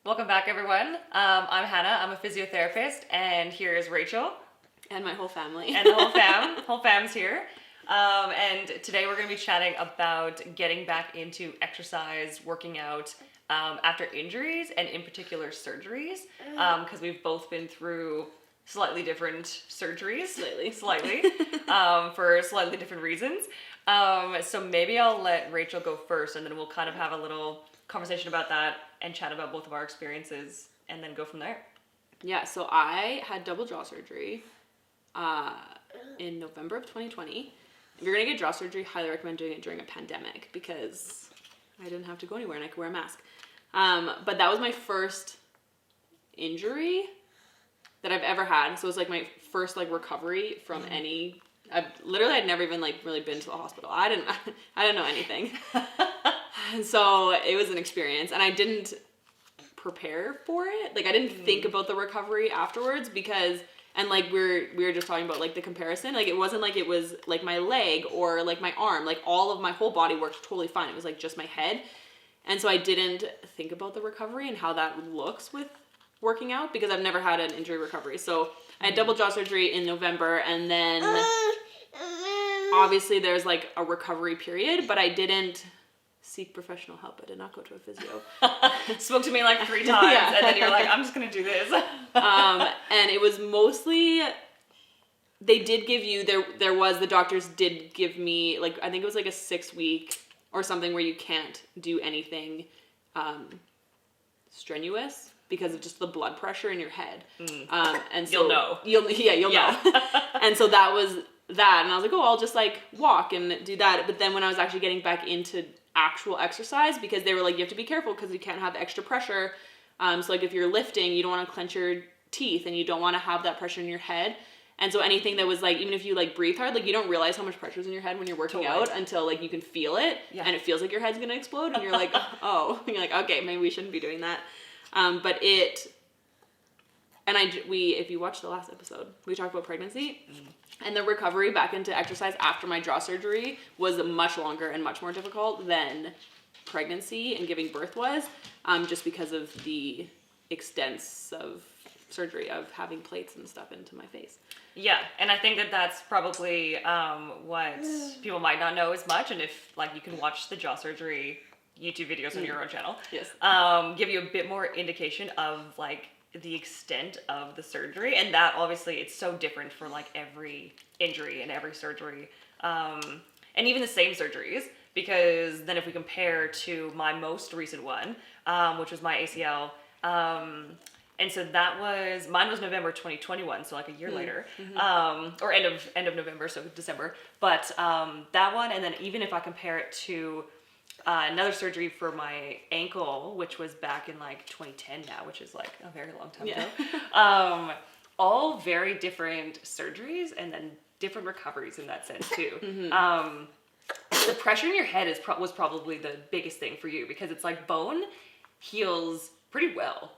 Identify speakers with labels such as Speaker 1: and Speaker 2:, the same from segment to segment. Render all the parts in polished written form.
Speaker 1: Welcome back, everyone. I'm Hannah. I'm a physiotherapist, and here is Rachel.
Speaker 2: And my whole family.
Speaker 1: And the whole fam's here. And today we're going to be chatting about getting back into exercise, working out after injuries, and in particular surgeries, because we've both been through slightly different surgeries. Slightly. For slightly different reasons. So maybe I'll let Rachel go first, and then we'll kind of have a little conversation about that and chat about both of our experiences, and then go from there.
Speaker 2: Yeah, so I had double jaw surgery in November of 2020. If you're gonna get jaw surgery, highly recommend doing it during a pandemic because I didn't have to go anywhere and I could wear a mask. But that was my first injury that I've ever had. So it was like my first recovery from any. I'd never even really been to the hospital. I didn't know anything. And so it was an experience, and I didn't prepare for it. I didn't think about the recovery afterwards because, and we were just talking about the comparison. It wasn't like it was my leg or my arm. All of my whole body worked totally fine. It was just my head. And so I didn't think about the recovery and how that looks with working out because I've never had an injury recovery. So I had double jaw surgery in November, and then obviously there's a recovery period, but I didn't seek professional help. I did not go to a physio.
Speaker 1: Spoke to me 3 times, yeah. And then you're like, I'm just gonna do this.
Speaker 2: And it was mostly, they did give you, the doctors did give me, I think it was a 6-week or something where you can't do anything strenuous because of just the blood pressure in your head. And so
Speaker 1: you'll know.
Speaker 2: You'll know. And so that was that. And I was like, I'll just walk and do that. But then when I was actually getting back into actual exercise, because they were like, you have to be careful because you can't have extra pressure. So if you're lifting, you don't want to clench your teeth and you don't want to have that pressure in your head. And so anything that was even if you breathe hard, you don't realize how much pressure is in your head when you're working out until you can feel it. Yeah. And it feels like your head's going to explode and you're like, oh, and you're like, okay, maybe we shouldn't be doing that. But if you watch the last episode, we talked about pregnancy. And the recovery back into exercise after my jaw surgery was much longer and much more difficult than pregnancy and giving birth was, just because of the extensive surgery of having plates and stuff into my face.
Speaker 1: Yeah, and I think that's probably what people might not know as much. And if you can watch the jaw surgery YouTube videos on your own channel,
Speaker 2: yes,
Speaker 1: give you a bit more indication of the extent of the surgery, and that obviously it's so different for every injury and every surgery, and even the same surgeries, because then if we compare to my most recent one, which was my ACL, and so mine was November 2021, so a year later, or end of November, so December, but that one, and then even if I compare it to another surgery for my ankle, which was back in 2010 now, which is a very long time ago. All very different surgeries and then different recoveries in that sense too. The pressure in your head was probably the biggest thing for you because it's bone heals pretty well,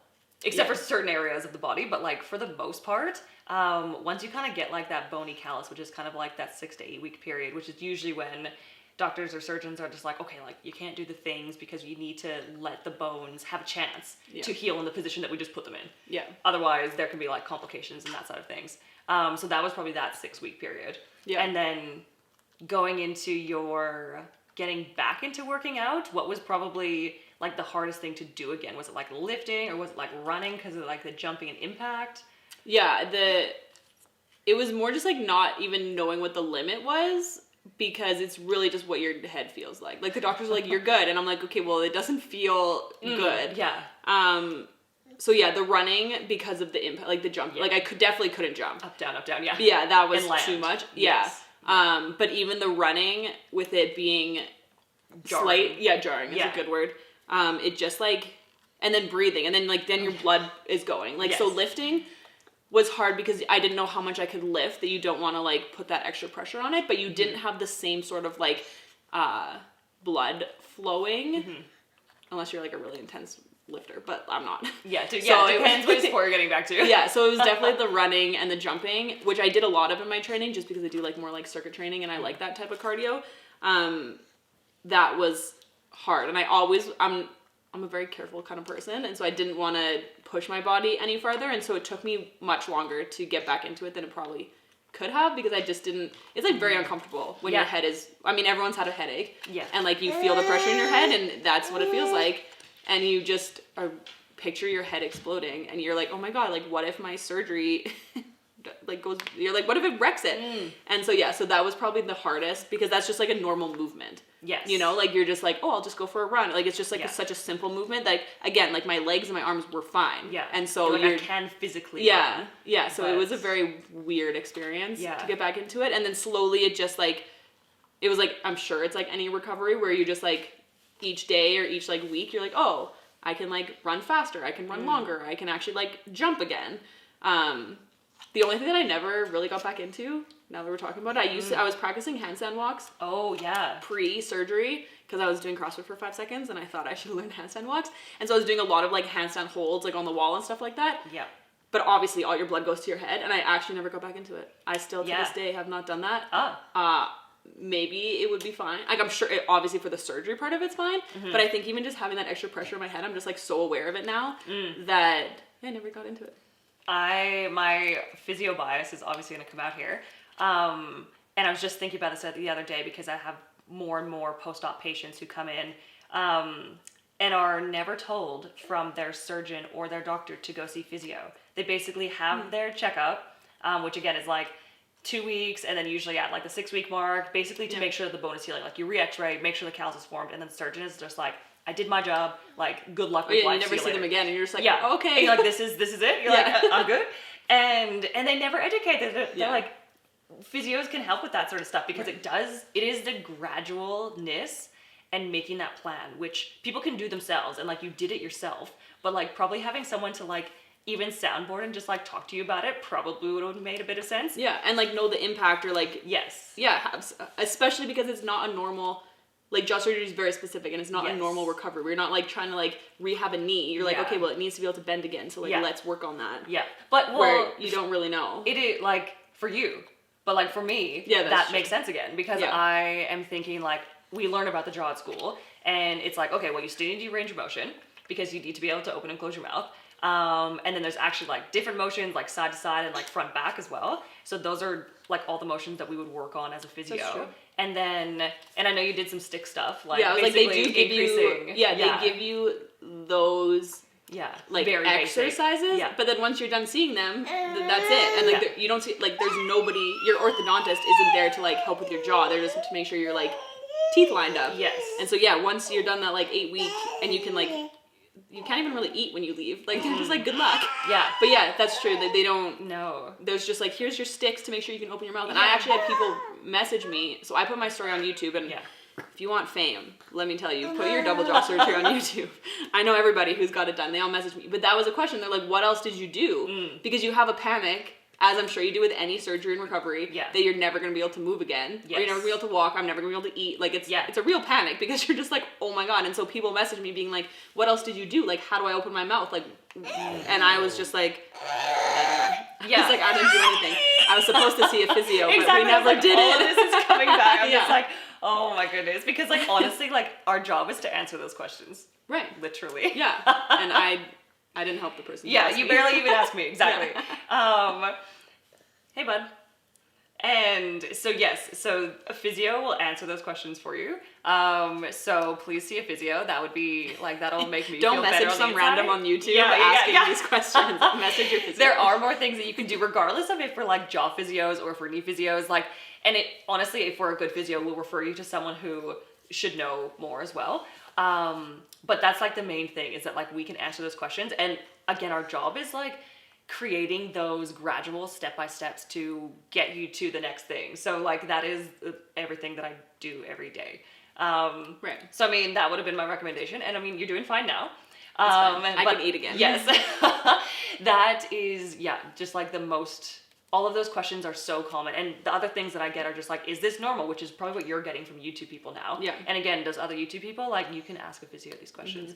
Speaker 1: except for certain areas of the body. But for the most part, once you kind of get that bony callus, which is kind of that 6 to 8 week period, which is usually when doctors or surgeons are just okay, you can't do the things because you need to let the bones have a chance to heal in the position that we just put them in.
Speaker 2: Yeah.
Speaker 1: Otherwise, there can be complications and that side of things. So that was probably that 6-week period. Yeah. And then going into your getting back into working out, what was probably the hardest thing to do again? Was it lifting, or was it running because of the jumping and impact?
Speaker 2: Yeah, it was more just not even knowing what the limit was. Because it's really just what your head feels like. The doctors are like, you're good. And I'm like, okay, well, it doesn't feel good.
Speaker 1: Yeah.
Speaker 2: So yeah, the running because of the impact, the jump. Yeah. I definitely couldn't jump.
Speaker 1: Up, down, yeah.
Speaker 2: Yeah, that was too much.
Speaker 1: Yes.
Speaker 2: Yeah. But even the running with it being jarring. Jarring is a good word. It just and then breathing. And then then your blood is going. So lifting was hard because I didn't know how much I could lift, that you don't want to put that extra pressure on it, but you didn't have the same sort of blood flowing, unless you're a really intense lifter, but I'm not.
Speaker 1: Yeah, it depends what sport you're getting back to.
Speaker 2: Yeah, so it was definitely the running and the jumping, which I did a lot of in my training just because I do more circuit training and I like that type of cardio. That was hard, and I'm I'm a very careful kind of person, and so I didn't want to push my body any farther, and so it took me much longer to get back into it than it probably could have, because I just didn't, it's like very uncomfortable when your head is, I mean, everyone's had a headache, and like you feel the pressure in your head, and that's what it feels like, and you just picture your head exploding, and you're like, oh my god, like what if my surgery like goes, you're like, what if it wrecks it? And so so that was probably the hardest, because that's just like a normal movement.
Speaker 1: Yes.
Speaker 2: You know, like you're just like, oh, I'll just go for a run. Like it's just like such a simple movement. Like again, like my legs and my arms were fine.
Speaker 1: Yeah.
Speaker 2: And so
Speaker 1: I can physically run,
Speaker 2: so it was a very weird experience
Speaker 1: to
Speaker 2: get back into it. And then slowly it just like, it was like, I'm sure it's like any recovery where you just like each day or each like week, you're like, oh, I can like run faster. I can run longer. I can actually like jump again. The only thing that I never really got back into, now that we're talking about it, I was practicing handstand walks.
Speaker 1: Oh, yeah.
Speaker 2: Pre-surgery, because I was doing CrossFit for 5 seconds, and I thought I should learn handstand walks. And so I was doing a lot of like handstand holds, like on the wall and stuff like that.
Speaker 1: Yeah.
Speaker 2: But obviously all your blood goes to your head, and I actually never got back into it. I still to this day have not done that. Maybe it would be fine. Like I'm sure, obviously for the surgery part of it's fine, but I think even just having that extra pressure in my head, I'm just like so aware of it now that I never got into it.
Speaker 1: My physio bias is obviously going to come out here. And I was just thinking about this the other day, because I have more and more post-op patients who come in and are never told from their surgeon or their doctor to go see physio. They basically have their checkup, which again is like 2 weeks, and then usually at like the 6-week mark, basically to make sure that the bone is healing. Like you re-x-ray, make sure the callus is formed, and then the surgeon is just like, I did my job, like good luck with life.
Speaker 2: You never see them again, and you're just like, okay.
Speaker 1: And you're like, this is it. You're like, I'm good. And they never educate. They're like, physios can help with that sort of stuff, because it is the gradualness and making that plan, which people can do themselves, and like you did it yourself, but like probably having someone to like even soundboard and just like talk to you about it probably would have made a bit of sense. Yeah,
Speaker 2: and like know the impact, or like especially because it's not a normal. Like jaw surgery is very specific, and it's not a normal recovery. We're not like trying to like rehab a knee. You're like, okay, well it needs to be able to bend again, so like let's work on that. Yeah,
Speaker 1: but
Speaker 2: where you don't really know.
Speaker 1: It is like for you, but like for me, that makes sense again, because I am thinking like we learn about the jaw at school, and it's like, okay, well you still need to do range of motion, because you need to be able to open and close your mouth. And then there's actually like different motions, like side to side and like front back as well. So those are like all the motions that we would work on as a physio. That's true. And then, and I know you did some stick stuff, like
Speaker 2: like they do give you, they give you those like very exercises. But then once you're done seeing them, that's it. And like you don't see, like there's nobody, your orthodontist isn't there to like help with your jaw. They're just to make sure you're like teeth lined up. Yes. And so once you're done that like 8 week, and you can like, you can't even really eat when you leave. Like, they're just like, good luck. Yeah. But that's true. They don't. No. There's just like, here's your sticks to make sure you can open your mouth. And I actually had people message me. So I put my story on YouTube, and if you want fame, let me tell you, put your double jaw surgery on YouTube. I know everybody who's got it done. They all message me. But that was a question. They're like, what else did you do? Because you have a panic, as I'm sure you do with any surgery and recovery, that you're never going to be able to move again. Or you're never going to be able to walk. I'm never going to be able to eat. Like, it's a real panic, because you're just like, oh my God. And so people message me being like, what else did you do? Like, how do I open my mouth? Like, and I was just like, I don't know. I was like, I didn't do anything. I was supposed to see a physio, but we never did it.
Speaker 1: All this is coming back. I'm just like, oh my goodness. Because like, honestly, like our job is to answer those questions. Right. Literally.
Speaker 2: Yeah. And I didn't help the person.
Speaker 1: Yeah, you barely even asked me. Exactly. Hey, bud. And so so a physio will answer those questions for you. So please see a physio. That would be like, that'll make me
Speaker 2: don't
Speaker 1: feel better.
Speaker 2: Don't message some random on YouTube asking these questions. Message your physio.
Speaker 1: There are more things that you can do, regardless of if we're like jaw physios or for knee physios. Like, and it honestly, if we're a good physio, we'll refer you to someone who should know more as well. But that's like the main thing, is that like we can answer those questions. And again, our job is like creating those gradual step-by-steps to get you to the next thing. So like that is everything that I do every day. Right. So I mean, that would have been my recommendation, and I mean, you're doing fine now.
Speaker 2: I can eat again.
Speaker 1: Yes. That is, just like the most, all of those questions are so common. And the other things that I get are just like, is this normal? Which is probably what you're getting from YouTube people now. Yeah. And again, those other YouTube people, like you can ask a physio these questions.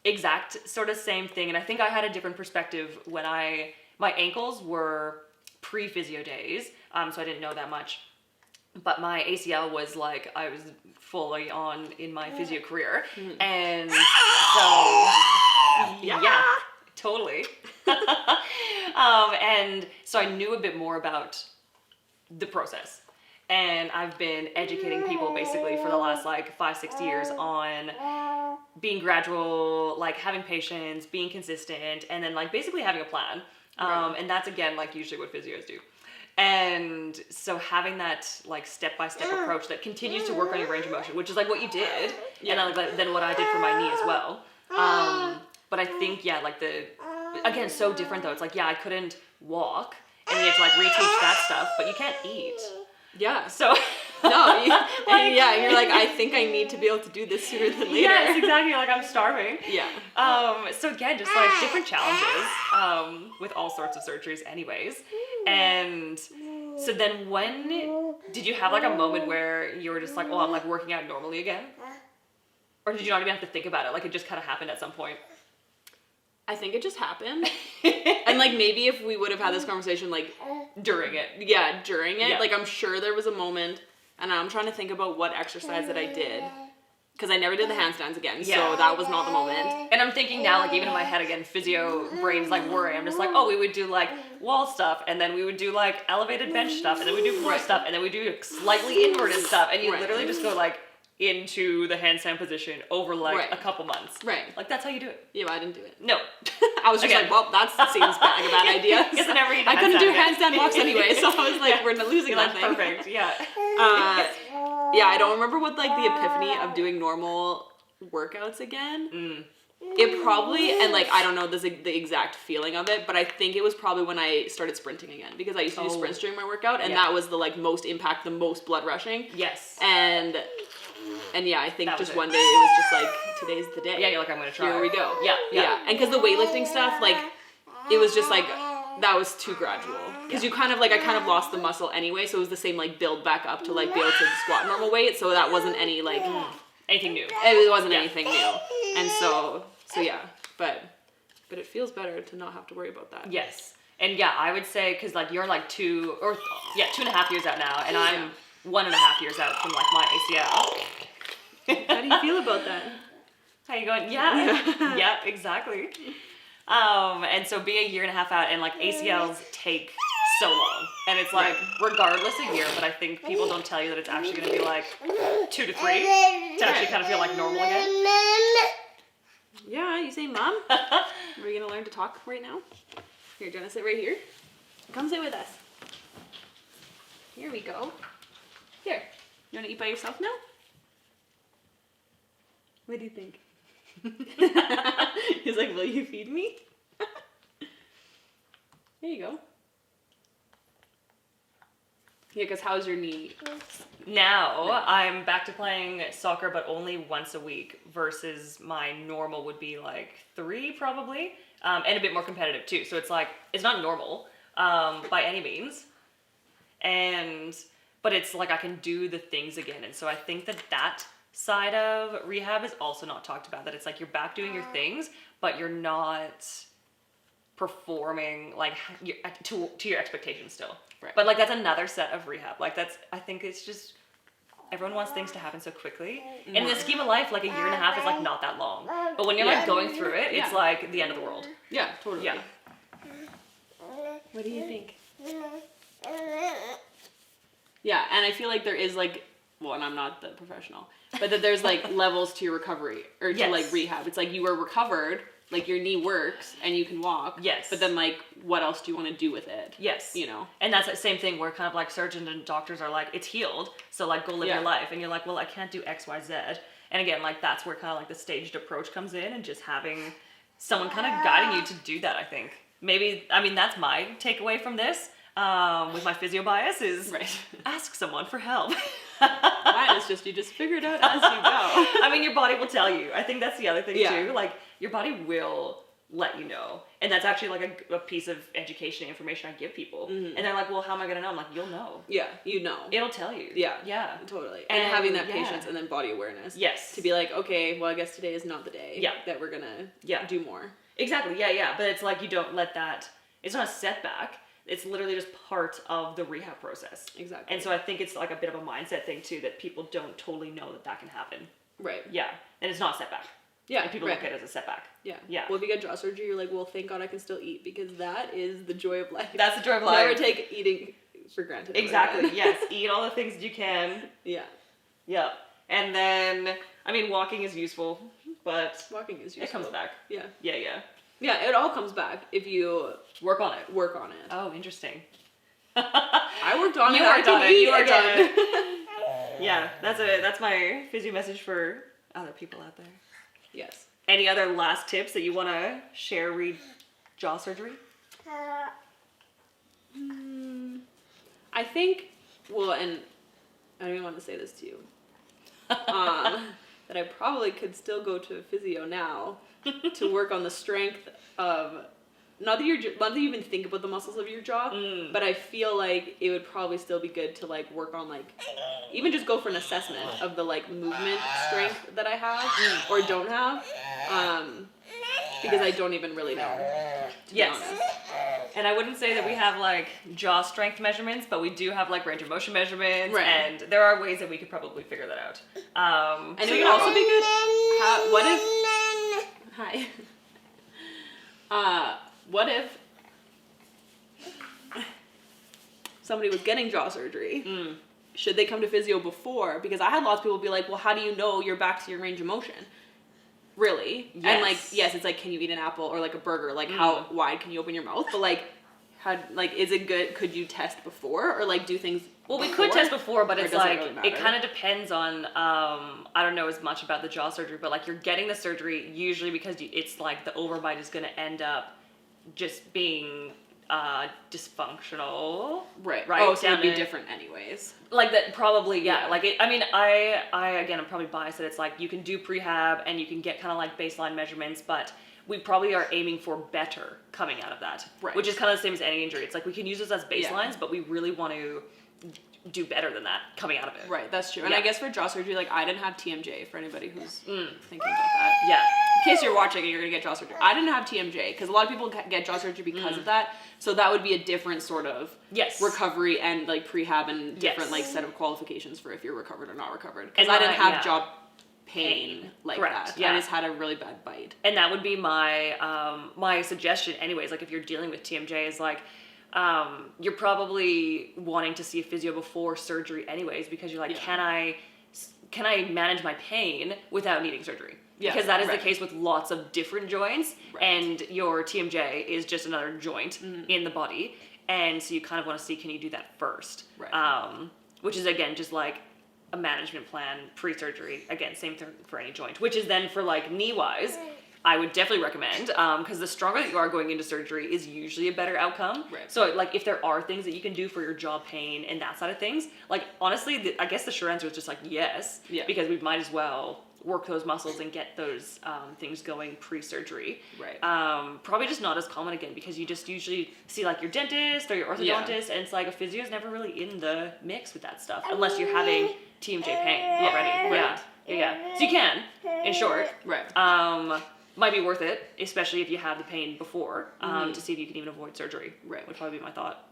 Speaker 1: Exact sort of same thing. And I think I had a different perspective when my ankles were pre-physio days. So I didn't know that much. but my ACL was like, I was fully on in my physio career. And so, yeah, totally. And so I knew a bit more about the process. And I've been educating people basically for the last like 5-6 years on being gradual, like having patience, being consistent, and then like basically having a plan. And that's again like usually what physios do. And so having that like step-by-step approach that continues to work on your range of motion, which is like what you did, and then what I did for my knee as well. But I think, yeah, like again, so different though. It's like, yeah, I couldn't walk, and you have to like reteach that stuff, but you can't eat.
Speaker 2: Yeah.
Speaker 1: So
Speaker 2: no, you're like, I think I need to be able to do this sooner than later.
Speaker 1: Yes, exactly. Like I'm starving.
Speaker 2: Yeah.
Speaker 1: So again, just like different challenges with all sorts of surgeries, anyways. And so then, when did you have like a moment where you were just like, oh, I'm like working out normally again, or did you not even have to think about it? Like it just kind of happened at some point.
Speaker 2: I think it just happened. And like maybe if we would have had this conversation like
Speaker 1: during it.
Speaker 2: Yeah, during it.
Speaker 1: Yeah.
Speaker 2: Like I'm sure there was a moment, and I'm trying to think about what exercise that I did. Because I never did the handstands again, so that was not the moment.
Speaker 1: And I'm thinking now, like even in my head again, physio brain's like worry. I'm just like, oh, we would do like wall stuff, and then we would do like elevated bench stuff, and then we do floor stuff, and then we do slightly inverted stuff, and you literally just go like into the handstand position over like a couple months.
Speaker 2: Right.
Speaker 1: Like that's how you do it.
Speaker 2: Yeah, but I didn't do it.
Speaker 1: No.
Speaker 2: I was just like, well, that seems like a bad idea.
Speaker 1: So I
Speaker 2: couldn't do handstand walks anyway, so I was like, we're not losing that thing.
Speaker 1: Perfect, yeah.
Speaker 2: Yeah, I don't remember what like the epiphany of doing normal workouts again. It probably, and like I don't know the exact feeling of it, but I think it was probably when I started sprinting again, because I used to do sprints during my workout, and that was the like most impact, the most blood rushing.
Speaker 1: Yes.
Speaker 2: And yeah, I think just one day it was just like, today's the day.
Speaker 1: Yeah, you're like, I'm gonna try.
Speaker 2: Here we go.
Speaker 1: Yeah.
Speaker 2: And because the weightlifting stuff, like, it was just like, that was too gradual. Because you kind of like, I kind of lost the muscle anyway, so it was the same like build back up to like be able to squat normal weight, so that wasn't any like,
Speaker 1: anything new.
Speaker 2: It wasn't anything new. And so yeah, but it feels better to not have to worry about that.
Speaker 1: Yes. And yeah, I would say, because like you're like 2.5 years out now, and I'm 1.5 years out from like my ACL.
Speaker 2: How do you feel about that?
Speaker 1: How you going? Yeah. Yeah, exactly. And so being 1.5 years out, and like ACLs take so long, and it's like regardless a year, but I think people don't tell you that it's actually going to be like 2 to 3 to actually kind of feel like normal again.
Speaker 2: Yeah, you say, Mom? Are we going to learn to talk right now? Here, do you want to sit right here? Come sit with us. Here we go. Here, you want to eat by yourself now? What do you think? He's like, will you feed me? Here you go. Yeah, because how's your knee?
Speaker 1: Now I'm back to playing soccer, but only once a week, versus my normal would be like 3 probably, and a bit more competitive too. So it's like, it's not normal by any means, but it's like I can do the things again. And so I think that side of rehab is also not talked about, that it's like you're back doing your things, but you're not performing like to your expectations still.
Speaker 2: Right.
Speaker 1: But like that's another set of rehab. Like I think it's just, everyone wants things to happen so quickly. And in the scheme of life, like 1.5 years is like not that long. But when you're like going through it, it's like the end of the world.
Speaker 2: Yeah, totally.
Speaker 1: Yeah.
Speaker 2: What do you think? Yeah, and I feel like there is like, well, and I'm not the professional, but that there's like levels to your recovery, or to like rehab. It's like you are recovered, like your knee works and you can walk.
Speaker 1: Yes.
Speaker 2: But then like, what else do you want to do with it?
Speaker 1: Yes.
Speaker 2: You know?
Speaker 1: And that's the same thing where kind of like surgeons and doctors are like, it's healed, so like go live your life. And you're like, well, I can't do X, Y, Z. And again, like that's where kind of like the staged approach comes in, and just having someone kind of guiding you to do that, I think. Maybe, I mean, that's my takeaway from this. With my physio bias is ask someone for help.
Speaker 2: Mine is just, you just figure it out as you go.
Speaker 1: I mean, your body will tell you. I think that's the other thing too. Like your body will let you know. And that's actually like a piece of education information I give people. Mm-hmm. And they're like, well, how am I going to know? I'm like, you'll know.
Speaker 2: Yeah, you know.
Speaker 1: It'll tell you.
Speaker 2: Yeah.
Speaker 1: Yeah.
Speaker 2: Totally. And having that patience and then body awareness.
Speaker 1: Yes.
Speaker 2: To be like, okay, well, I guess today is not the day that we're going to do more.
Speaker 1: Exactly. Yeah, yeah. But it's like you don't let that, it's not a setback. It's literally just part of the rehab process.
Speaker 2: Exactly.
Speaker 1: And so I think it's like a bit of a mindset thing too, that people don't totally know that that can happen.
Speaker 2: Right.
Speaker 1: Yeah. And it's not a setback.
Speaker 2: Yeah.
Speaker 1: And people look at it as a setback.
Speaker 2: Yeah.
Speaker 1: Yeah.
Speaker 2: Well, if you get jaw surgery, you're like, well, thank God I can still eat, because that is the joy of life.
Speaker 1: That's the joy of life.
Speaker 2: Never take eating for granted.
Speaker 1: Exactly. Yes. Eat all the things that you can.
Speaker 2: Yeah.
Speaker 1: Yeah. And then, I mean, walking is useful, but
Speaker 2: Walking is useful.
Speaker 1: it comes back.
Speaker 2: Yeah.
Speaker 1: Yeah, yeah.
Speaker 2: Yeah, it all comes back if you
Speaker 1: Work on it.
Speaker 2: work on it.
Speaker 1: Oh, interesting.
Speaker 2: I worked on it.
Speaker 1: You worked on it. You worked on
Speaker 2: it.
Speaker 1: it. Yeah, that's my physio message for other people out there.
Speaker 2: Yes.
Speaker 1: Any other last tips that you want to share re jaw surgery?
Speaker 2: I think, well, and I don't even want to say this to you, that I probably could still go to a physio now to work on the strength of, not that you even think about the muscles of your jaw, but I feel like it would probably still be good to like work on like, even just go for an assessment of the like movement strength that I have or don't have, because I don't even really know, to be honest.
Speaker 1: And I wouldn't say that we have like jaw strength measurements, but we do have like range of motion measurements,
Speaker 2: Right.
Speaker 1: and there are ways that we could probably figure that out.
Speaker 2: And it would also be good. What if? Hi. What if somebody was getting jaw surgery? Should they come to physio before? Because I had lots of people be like, "Well, how do you know you're back to your range of motion?" Really?
Speaker 1: Yes.
Speaker 2: And like, yes, it's like, can you eat an apple or like a burger? Like, how wide can you open your mouth? But like, how, like, is it good? Could you test before or like do things?
Speaker 1: Well, we could test before, but it's
Speaker 2: does it
Speaker 1: like,
Speaker 2: really
Speaker 1: it
Speaker 2: matter?
Speaker 1: kind of depends on, I don't know as much about the jaw surgery, but like you're getting the surgery usually because it's like the overbite is going to end up just being dysfunctional.
Speaker 2: Right.
Speaker 1: Right.
Speaker 2: Oh, so it'd be
Speaker 1: Down to-
Speaker 2: different anyways.
Speaker 1: Like that, probably, yeah.
Speaker 2: Yeah.
Speaker 1: Like, I mean, I again, I'm probably biased that it's like you can do prehab and you can get kind of like baseline measurements, but we probably are aiming for better coming out of that.
Speaker 2: Right.
Speaker 1: Which is kind of the same as any injury. It's like we can use this as baselines, but we really want to do better than that coming out of it.
Speaker 2: Right, that's true. And
Speaker 1: Yeah.
Speaker 2: I guess for jaw surgery, like, I didn't have TMJ, for anybody who's thinking about that.
Speaker 1: Yeah.
Speaker 2: In case you're watching and you're gonna get jaw surgery, I didn't have TMJ because a lot of people get jaw surgery because of that. So that would be a different sort of
Speaker 1: Yes.
Speaker 2: recovery and like prehab and different
Speaker 1: Yes.
Speaker 2: like set of qualifications for if you're recovered or not recovered. Because
Speaker 1: And
Speaker 2: I didn't have
Speaker 1: yeah.
Speaker 2: jaw pain like
Speaker 1: Correct,
Speaker 2: that.
Speaker 1: yeah.
Speaker 2: I just had a really bad bite.
Speaker 1: And that would be my my suggestion anyways, like if you're dealing with TMJ is like you're probably wanting to see a physio before surgery anyways, because you're like,
Speaker 2: Yeah.
Speaker 1: can I manage my pain without needing surgery?
Speaker 2: Yeah,
Speaker 1: Because that is
Speaker 2: right.
Speaker 1: the case with lots of different joints,
Speaker 2: Right.
Speaker 1: and your TMJ is just another joint in the body, and so you kind of want to see, can you do that first?
Speaker 2: Right.
Speaker 1: Which is again just like a management plan pre-surgery. Again, same thing for any joint, which is then for like knee-wise, I would definitely recommend, because the stronger that you are going into surgery is usually a better outcome.
Speaker 2: Right.
Speaker 1: So like if there are things that you can do for your jaw pain and that side of things, like honestly, I guess the sure answer is just like yes,
Speaker 2: Yeah.
Speaker 1: because we might as well work those muscles and get those things going pre-surgery.
Speaker 2: Right.
Speaker 1: Probably just not as common again, because you just usually see like your dentist or your orthodontist, and it's like a physio is never really in the mix with that stuff unless you're having TMJ pain already.
Speaker 2: Right.
Speaker 1: Yeah. So you can, in short.
Speaker 2: Right.
Speaker 1: Might be worth it, especially if you have the pain before, to see if you can even avoid surgery.
Speaker 2: Right.
Speaker 1: Would probably be my thought.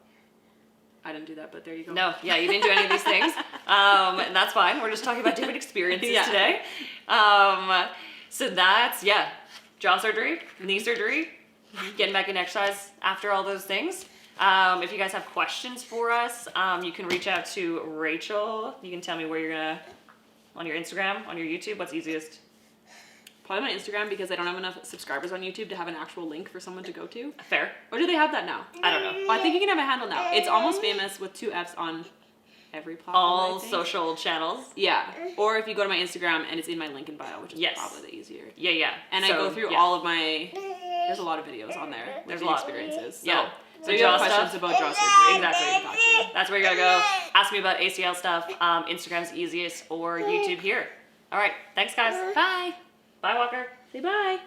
Speaker 2: I didn't do that, but there you go.
Speaker 1: No, yeah, you didn't do any of these things, and that's fine. We're just talking about different experiences
Speaker 2: Yeah.
Speaker 1: today. So that's, jaw surgery, knee surgery, getting back in exercise after all those things. If you guys have questions for us, you can reach out to Rachel. You can tell me where you're gonna, on your Instagram, on your YouTube, what's easiest?
Speaker 2: Probably my Instagram, because I don't have enough subscribers on YouTube to have an actual link for someone to go to.
Speaker 1: Fair.
Speaker 2: Or do they have that now?
Speaker 1: I don't know.
Speaker 2: Well, I think you can have a handle now. It's almost famous with 2 F's on every platform.
Speaker 1: All
Speaker 2: I think.
Speaker 1: social channels.
Speaker 2: Yeah. Or if you go to my Instagram and it's in my link in bio, which is
Speaker 1: Yes.
Speaker 2: probably the easier.
Speaker 1: Yeah.
Speaker 2: And I
Speaker 1: So,
Speaker 2: go through
Speaker 1: yeah.
Speaker 2: all of my. There's a lot of videos on there.
Speaker 1: There's
Speaker 2: with
Speaker 1: a lot.
Speaker 2: experiences. So,
Speaker 1: Yeah.
Speaker 2: So
Speaker 1: The
Speaker 2: if you have
Speaker 1: jaw
Speaker 2: questions
Speaker 1: stuff.
Speaker 2: about jaw surgery.
Speaker 1: Exactly.
Speaker 2: Got you.
Speaker 1: That's where you gotta go. Ask me about ACL stuff. Instagram's easiest, or YouTube here. All right. Thanks, guys.
Speaker 2: Bye.
Speaker 1: Bye, Walker.
Speaker 2: Say bye.